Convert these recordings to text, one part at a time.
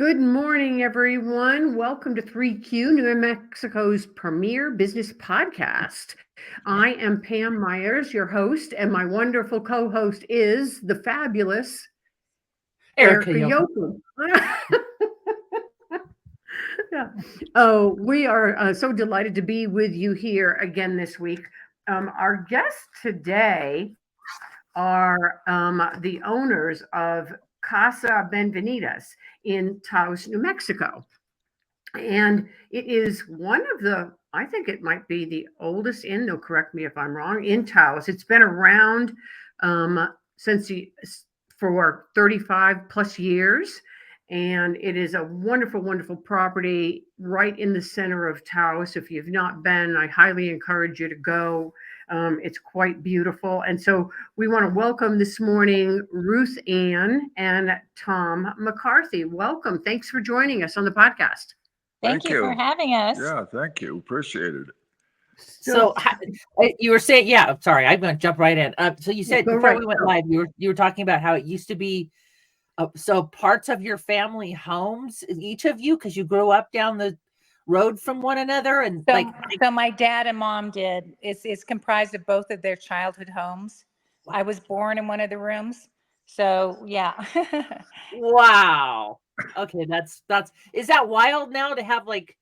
Good morning, everyone. Welcome to 3Q, New Mexico's premier business podcast. I am Pam Myers, your host, and my wonderful co-host is the fabulous Erica Erica Yoko. Yoko. Yeah. Oh, we are so delighted to be with you here again this week. Our guests today are the owners of Casa Benavides in Taos, New Mexico. And it is one of the, I think it might be the oldest inn, they'll correct me if I'm wrong, in Taos. It's been around since for 35 plus years. And it is a wonderful, wonderful property right in the center of Taos. If you've not been, I highly encourage you to go. It's quite beautiful. And so we want to welcome this morning Ruth Ann and Tom McCarthy. Welcome. Thanks for joining us on the podcast. Thank Thank you for you. having us. Yeah, thank you. Appreciate it. So you were saying, yeah, I'm sorry, I'm going to jump right in. So you said Go before right we went go. live, you were talking about how it used to be. So parts of your family homes, each of you, because you grew up down the road from one another, and So my dad and mom did. It's comprised of both of their childhood homes. I was born in one of the rooms. So yeah. wow. Okay, that's is that wild now to have like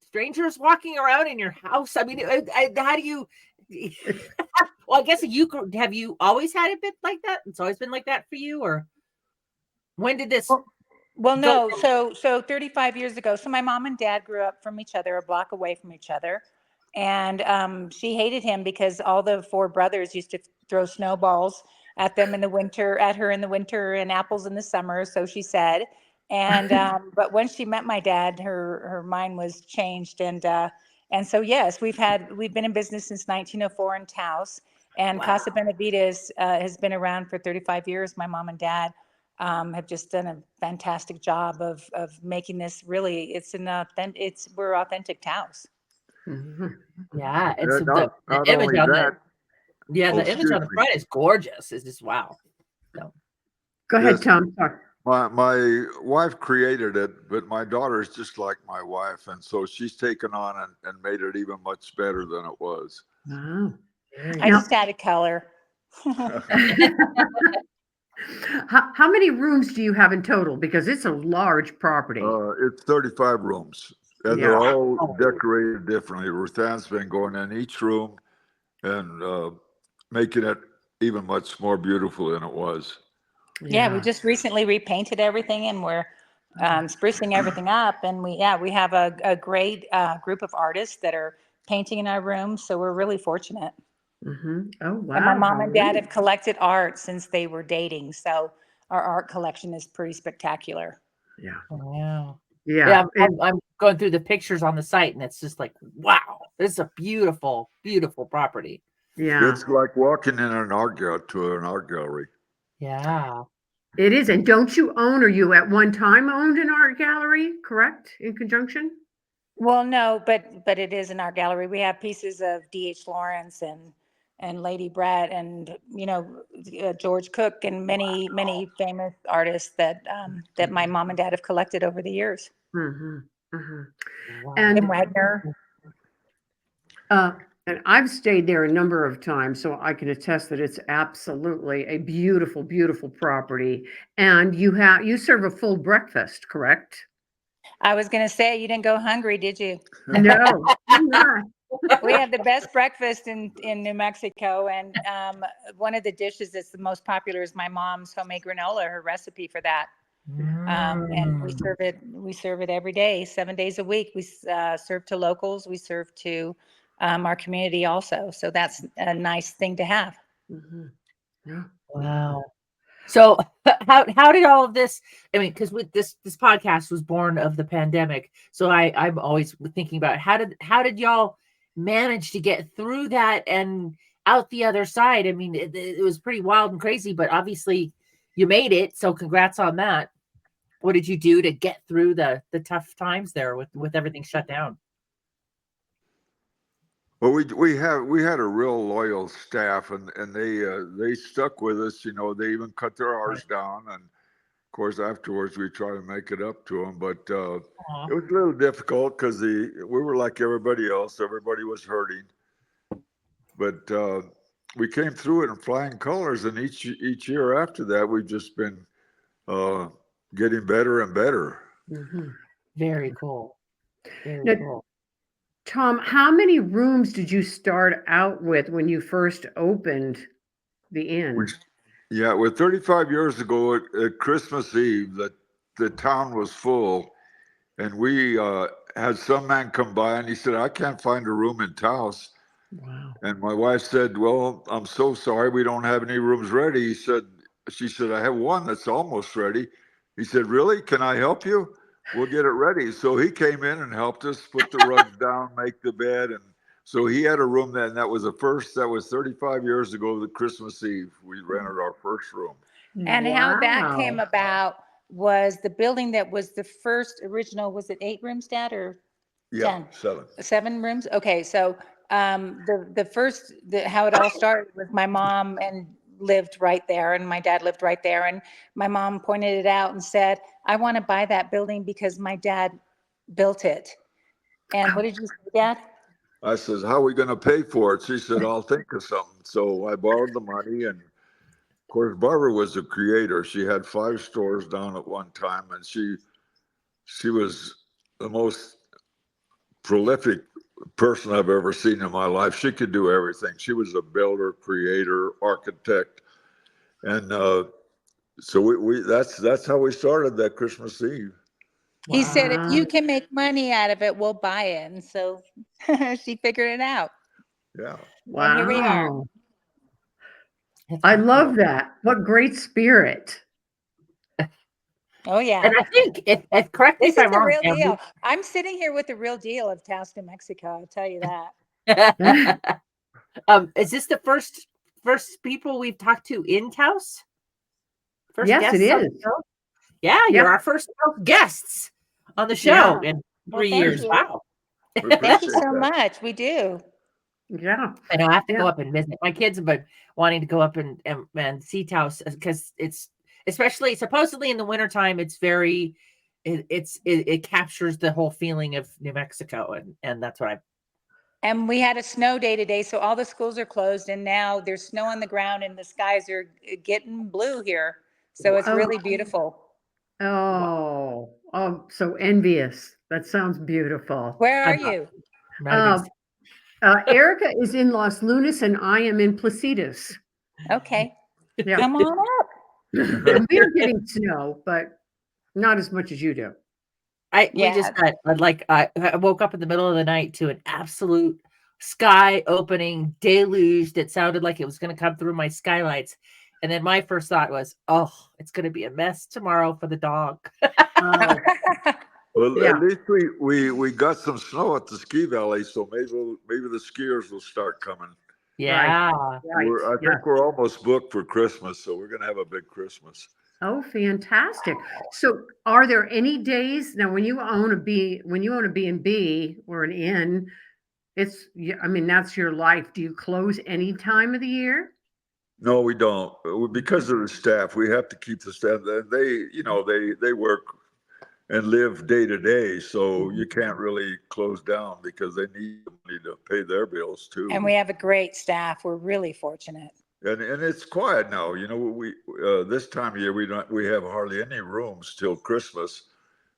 strangers walking around in your house? I mean, how do you? Well, I guess have you always had it been like that? It's always been like that for you, or when did this? Well, no. So 35 years ago. So my mom and dad grew up from each other, a block away from each other. And she hated him because all the four brothers used to throw snowballs at them in the winter, at her in the winter, and apples in the summer. So she said. And but when she met my dad, her mind was changed. And so yes, we've been in business since 1904 in Taos, and Wow. Casa Benavides has been around for 35 years. My mom and dad have just done a fantastic job of making this really. We're authentic Taos. Mhm. Yeah, and so Not the image only on that, the image excuse on the me. front is gorgeous. It's just wow. So, Go ahead, Yes, Tom. Sorry. my wife created it, but my daughter is just like my wife, and so she's taken on and made it even much better than it was. Wow. I Now, just added color. how many rooms do you have in total? Because it's a large property. It's 35 rooms, and they're Yeah. all wow. decorated differently. Ruthan's been going in each room and making it even much more beautiful than it was. Yeah, we Yeah. just recently repainted everything, and we're sprucing everything up. And we have a great group of artists that are painting in our room. So we're really fortunate. Oh, And my wow. mom How and dad neat. have collected art since they were dating. So our art collection is pretty spectacular. Yeah. Wow. Yeah. Yeah, I'm going through the pictures on the site, and it's just like, wow, this is a beautiful, beautiful property. Yeah. It's like walking in an to an art gallery. Yeah. It is. And don't you own, or you at one time owned an art gallery, correct? In conjunction? Well, no, but it is in our gallery. We have pieces of D.H. Lawrence and Lady Brett and George Cook and many famous artists that my mom and dad have collected over the years. Mm-hmm. Mm-hmm. Wow. Tim And Wagner. uh, and I've stayed there a number of times, so I can attest that it's absolutely a beautiful, beautiful property. And you serve a full breakfast, correct? I was going to say you didn't go hungry, did you? No, I'm not. We have the best breakfast in New Mexico, and one of the dishes that's the most popular is my mom's homemade granola. Her recipe for that, and we serve it every day, 7 days a week. We serve to locals. We serve to our community also. So that's a nice thing to have. Mhm. Yeah. Wow. So how did all of this? I mean, because with this podcast was born of the pandemic, so I'm always thinking about how did y'all manage to get through that and out the other side? I mean, it was pretty wild and crazy, but obviously you made it. So congrats on that. What did you do to get through the tough times there with everything shut down? Well, we had a real loyal staff, and they stuck with us. You know, they even cut their hours down, course, afterwards we try to make it up to them, but Aw. it was a little difficult because we were like everybody else. Everybody was hurting, but we came through it in flying colors. And each year after that, we've just been uh, getting better and better. Mhm. Very cool. Very Now, cool. Tom, how many rooms did you start out with when you first opened the We, inn? yeah, well, 35 years ago at Christmas Eve, the town was full, and we had some man come by, and he said, "I can't find a room in Taos." Wow. And my wife said, "Well, I'm so sorry, we don't have any rooms ready." She said, "I have one that's almost ready." He said, "Really? Can I help you? We'll get it ready." So he came in and helped us put the rugs down, make the bed. And so he had a room then. That was that was 35 years ago, the Christmas Eve. We rented our first room. And how that came Wow. about was the building that was the first original, was it 8 rooms, Dad, or Yeah, 10? 7. 7 rooms? Okay, so how it all started was my mom and lived right there, and my dad lived right there, and my mom pointed it out and said, "I want to buy that building because my dad built it." And what did you say, Dad? I says, "How are we going to pay for it?" She said, "I'll think of something." So I borrowed the money. And of course, Barbara was a creator. She had 5 stores down at one time, and she was the most prolific person I've ever seen in my life. She could do everything. She was a builder, creator, architect, and so that's how we started that Christmas Eve. He said, "If Wow. you can make money out of it, we'll buy it." And so she figured it out. Yeah, And here we are. Wow. That's I so love cool. that. What great spirit. Oh, yeah. And I think, if correct me This if is I'm the wrong, real Sam. deal. I'm sitting here with the real deal of Taos, New Mexico. I'll tell you that. Is this the first people we've talked to in Taos? First Yes, it guests on the is. show? Yeah, Yep. you're our first guests on the Yeah. show in Well, 3 thank years. you. Wow. we Thank you appreciate so that. much. We do. Yeah. I know I have to Yeah. go up and visit. My kids have been wanting to go up and see Taos because it's, especially supposedly in the wintertime, it's very it captures the whole feeling of New Mexico, and that's what I. And we had a snow day today, so all the schools are closed, and now there's snow on the ground, and the skies are getting blue here. So it's Oh, really beautiful. so envious. That sounds beautiful. Where are I'm not, you? I'm not a big. Erica is in Los Lunas and I am in Placitas. Okay, Yeah. come on up. And we are getting snow, but not as much as you do. We Yeah. just got I woke up in the middle of the night to an absolute sky opening deluge that sounded like it was going to come through my skylights, and then my first thought was, "Oh, it's going to be a mess tomorrow for the dog." Oh, Well, yeah. at least we got some snow at the ski valley, so maybe the skiers will start coming. Right. Yeah. Right. I Yeah. think we're almost booked for Christmas, so we're going to have a big Christmas. Oh, fantastic. So are there any days now when you own a B and B or an inn, I mean, that's your life. Do you close any time of the year? No, we don't. Because of the staff, we have to keep the staff. They work and live day to day, so you can't really close down because they need the money to pay their bills too. And we have a great staff. We're really fortunate. And it's quiet now. We this time of year we have hardly any rooms till Christmas.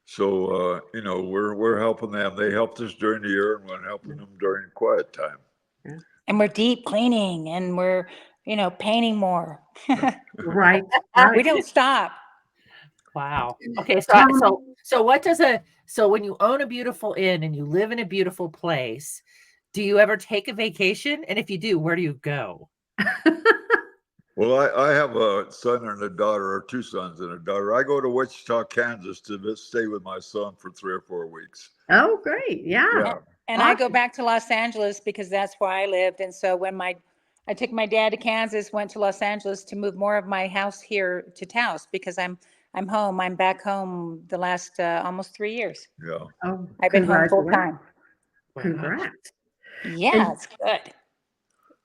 So we're helping them. They helped us during the year, and we're helping them during quiet time. Yeah. And we're deep cleaning, and we're, painting more. Right. We Right. don't stop. Wow. Okay, Tom, so when you own a beautiful inn and you live in a beautiful place, do you ever take a vacation? And if you do, where do you go? Well, I have a son and a daughter, or 2 sons and a daughter. I go to Wichita, Kansas to stay with my son for 3 or 4 weeks. oh, great. Yeah. Yeah. And I go Awesome. back to Los Angeles because that's where I lived. And so when I took my dad to Kansas, went to Los Angeles to move more of my house here to Taos because I'm home. I'm back home the last almost 3 years. Yeah. Oh, I've been home full congratulations. time. Wow. Congrats. Yeah, And it's good.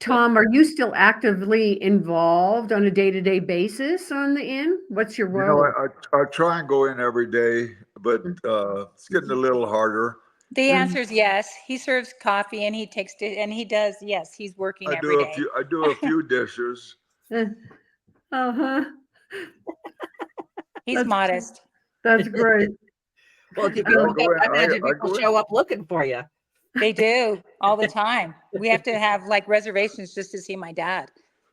Tom, are you still actively involved on a day-to-day basis on the inn? What's your You know, role? I try and go in every day, but it's getting a little harder. The Mhm. answer is yes. He serves coffee and he takes it and he does. Yes, he's working I every do a day. few. I do a few dishes. Eh, Uh-huh. He's That's modest. that's great. Well, do Yeah, people I imagine I people go in. show up looking for you. They do all the time. We have to have like reservations just to see my dad.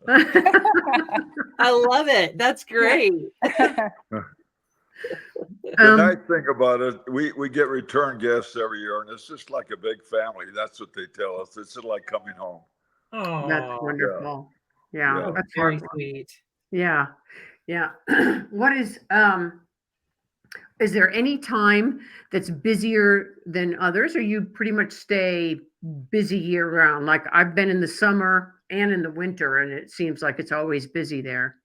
I love it. That's great. The Um, nice thing about it, we get return guests every year, and it's just like a big family. That's what they tell us. It's just like coming home. that's Oh, wonderful. Yeah, Yeah. that's very heartwarming. sweet. Yeah, yeah. What is there any time that's busier than others, or you pretty much stay busy year round? Like I've been in the summer and in the winter, and it seems like it's always busy there.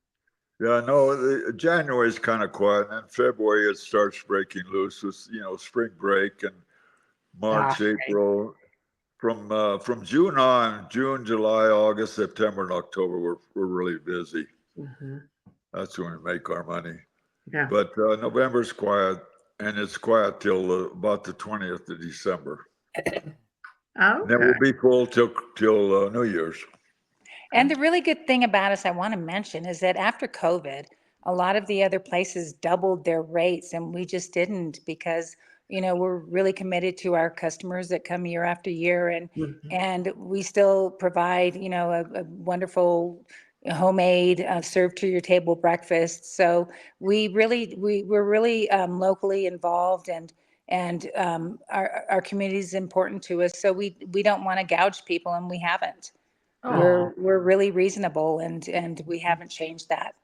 Yeah, no, January is kind of quiet, and then February it starts breaking loose with spring break, and Ah, March, right. April. From June on, June, July, August, September, and October, we're really busy. Mhm. That's when we make our money. Yeah. But November's quiet, and it's quiet till about the 20th of December. And then Okay. we'll be full till New Year's. And the really good thing about us, I want to mention, is that after COVID, a lot of the other places doubled their rates, and we just didn't because we're really committed to our customers that come year after year, Mhm. and we still provide a wonderful homemade served to your table breakfast. So we're really locally involved, and our community is important to us. So we don't want to gouge people, and we haven't. Oh, We're really reasonable and we haven't changed that.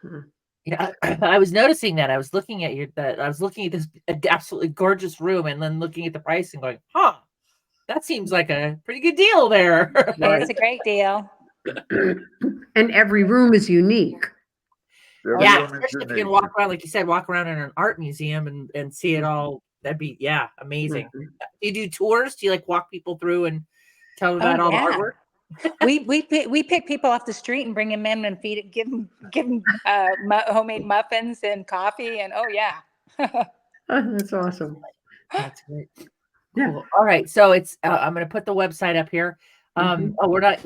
Mhm. yeah. I was noticing that. I was looking at I was looking at this absolutely gorgeous room and then looking at the price and going, huh, that seems like a pretty good deal there. Right. It's a great deal. And every room is unique. Oh Every Yeah, yeah. room is especially if you can unique. walk around, like you said, walk around in an art museum and see it all. That'd be, yeah, amazing. Mhm. Do you do tours? Do you like walk people through and tell them Oh about all the yeah. artwork? We pick people off the street and bring them in and give them homemade muffins and coffee and oh yeah. That's awesome. That's great. Yeah. Cool. All right. So it's I'm going to put the website up here. Mhm. Oh, we're not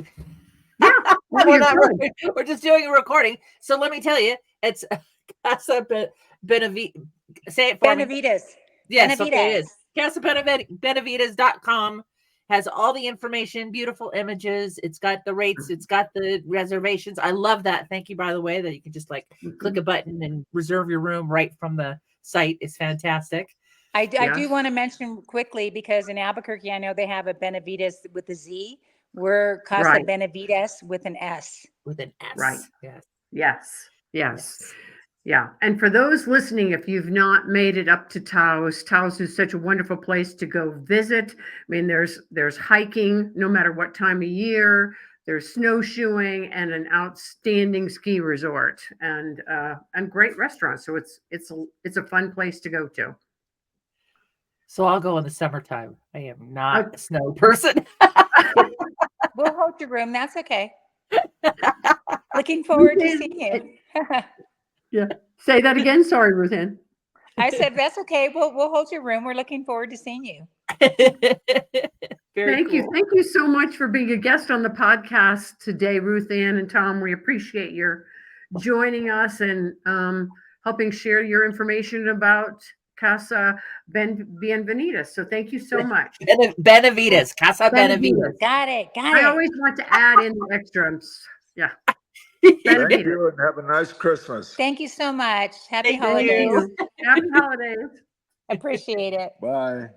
Yeah. No, we're you're not good. we're just doing a recording. So let me tell you, it's Casa Benavides. Say it for me. Benavides. Yes, okay, it Benavides. is. CasaBenavides.com has all the information, beautiful images. It's got the rates, it's got the reservations. I love that. Thank you, by the way, that you can just like click a Mhm. button and reserve your room right from the site. It's fantastic. I do Yes. want to mention quickly because in Albuquerque, I know they have a Benavides with a Z. We're Casa Right. Benavides with an S. With an Right. S. Yes. Yes. Yes. Yes. Yeah. And for those listening, if you've not made it up to Taos, Taos is such a wonderful place to go visit. I mean, there's hiking no matter what time of year. There's snowshoeing and an outstanding ski resort and great restaurants. So it's a fun place to go to. So I'll go in the summertime. I am Uh, not a snow person. We'll hold your room. That's okay. Looking forward to seeing you. Yeah. Say that again. Sorry, Ruthann. I said, that's okay. We'll hold your room. We're looking forward to seeing you. Very Thank you. cool. Thank you so much for being a guest on the podcast today, Ruth Ann and Tom. We appreciate your joining us and helping share your information about Casa Bienvenidas. So thank you so much. Benavides, Casa Benavides. Benavides. Got it. Got I it. always want to add in the extras. Yeah. Thank Benavides. you, and have a nice Christmas. Thank you so much. Happy Thank Thank holidays. you. you. Happy holidays. Appreciate it. Bye.